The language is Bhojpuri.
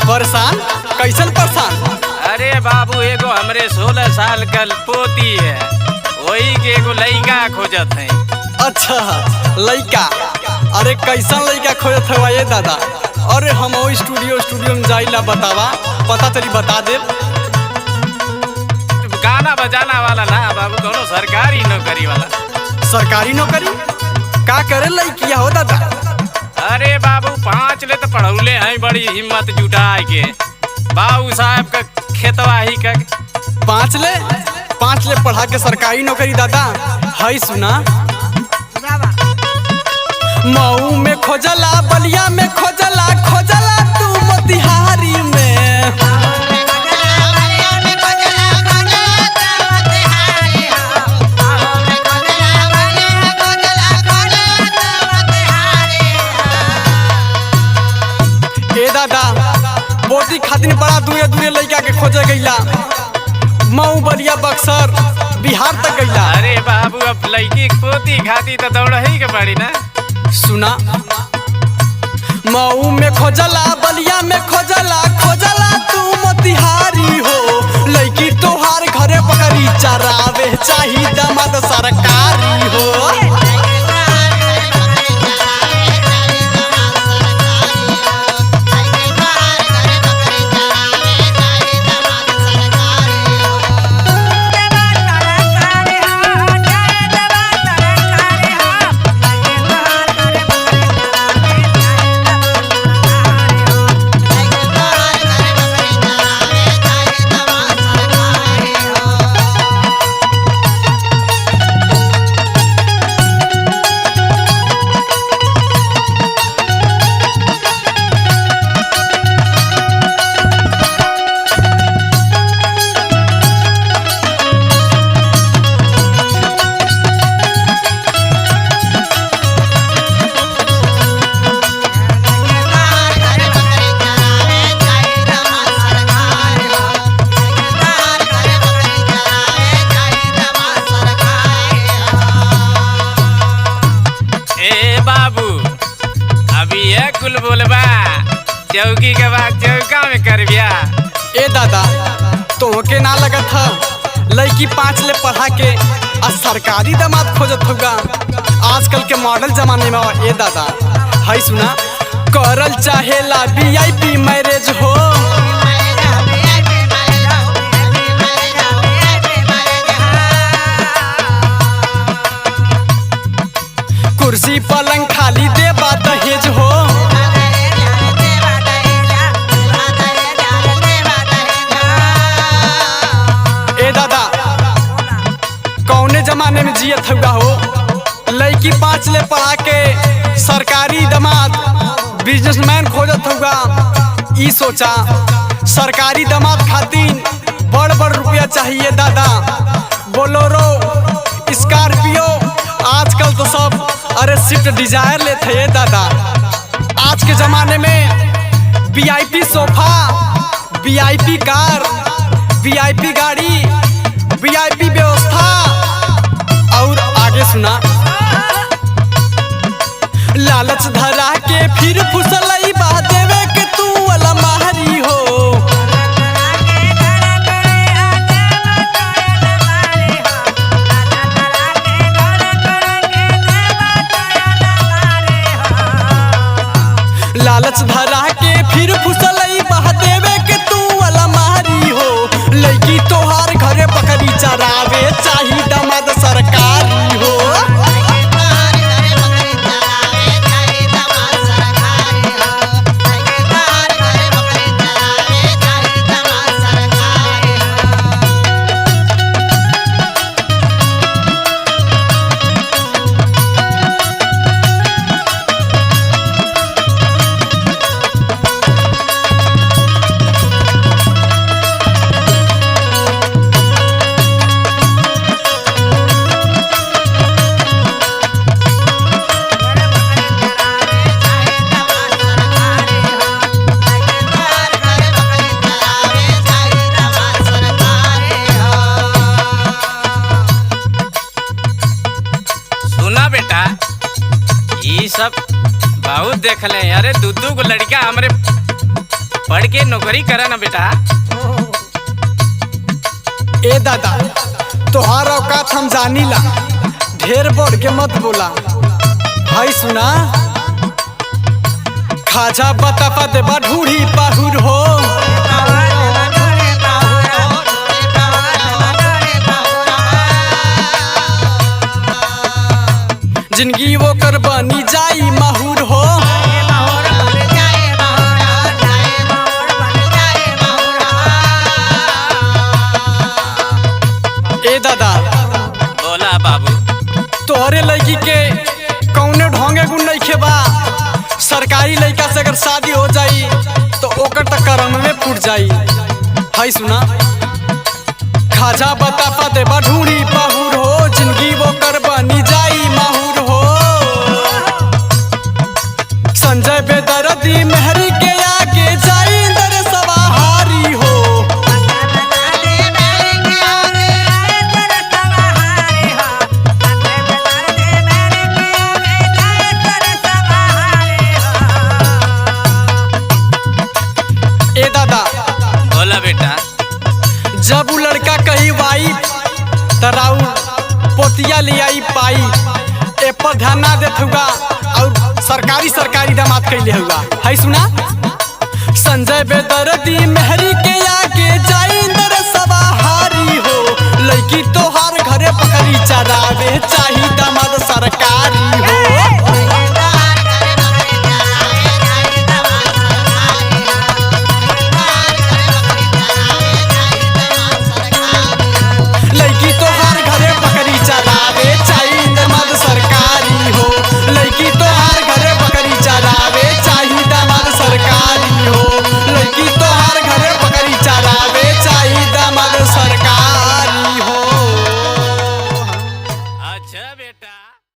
परेशान? कैसन परेशान? अरे बाबू एगो हमरे 16 साल कल पोती है, वही के एगो लइका खोजत है। अच्छा लइका, अरे कैसन लइका खोजत हवा ये दादा? अरे हम स्टूडियो में जाइला, बतावा पता चली बता दे। गाना बजाना वाला ना बाबू, दोनों सरकारी नौकरी वाला। सरकारी नौकरी का करे लइकिया हो दादा? अरे बाबू 5 ले तो पढ़ौले हैं, बड़ी हिम्मत जुटाए के बाबू साहब का खेतवा ही का। 5 ले पढ़ा के सरकारी नौकरी दादा है? सुना, मऊ में खोजला, बलिया में खोजला, खोजला तू मोतिहारी में। ए दादा पोती खातिर बड़ा दूरे लइका के खोजे गईला, मऊ बलिया बक्सर बिहार तक गईला। अरे बाबू अब लड़की पोती खाती तो दौड़ ही के पड़ी ना। सुना, मऊ में खोजला, बलिया में खोजला, खोजला तू मोतिहारी हो। लड़की तोहार घरे पकड़ी चरावे चाही दामाद सरकारी हो। कुल बोलबा चौकी के बाद चौका में कर बिया। ए दादा तोहके ना लगत था लड़की 5 ले पढ़ा के आ सरकारी दामाद खोजत होगा? आजकल के मॉडल जमाने में ए दादा है। सुना, करल चाहेला VIP मैरिज हो। कुर्सी पलंग खाली देबा दहेज हो। ए दादा कौने जमाने में जियत हुआ हो? लड़की 5 ले पढ़ा के सरकारी दामाद बिजनेसमैन खोजत हुआ। ई सोचा सरकारी दामाद खातिर बड़ रुपया चाहिए दादा। बोलोरो, स्कॉर्पियो, आजकल तो सब अरे स्विफ्ट डिजायर लेते हैं दादा। आज के जमाने में VIP सोफा, VIP कार, VIP गाड़ी, VIP व्यवस्था। और आगे सुना, लालच धरा के फिर फुसलई बा देवे के तू वाला माहरी हो। लालच धरा के फिर फुसलई बहा देवे के तू वाला मारी हो। लड़की तोहार घरे पकड़ी चरावे चाही दामाद सरकारी हो। सब बहुत देख ले। अरे दू को लड़का हमरे पढ़ के नौकरी करा ना बेटा। ए दादा तोहार औकात हम जानीला, ढेर बढ़ के मत बोला। भाई सुना, खाजा बतापा देबा ढूढ़ी पाहुर हो। जिंदगी वो कर बनी जाई माहूर हो। ए दादा बोला बाबू। तोहरे लड़की के कौने ढोंगे गुण नहीं खेबा। सरकारी लड़का से अगर शादी हो जाई तो ओकर तक कर्म में फूट जाई। हाय सुना, खाजा बतापा देबा ढूंढी पाहुर हो। जिंदगी वो कर बनी जाई माहूर हो। संजय बेदर्दी मेहरी के आगे जाई दर सवाहारी हो। ए दादा बोला बेटा। जब वो लड़का कही वाइफ तराऊ पोतिया ले आई पाई, ए पर ध्यान ना देत हुआ और सरकारी दामाद कैले हुआ। है सुना, संजय बेदर्दी मेहरी के आगे जाई दर सवाहारी हो। लड़की तोहार घरे पकड़ी चरावे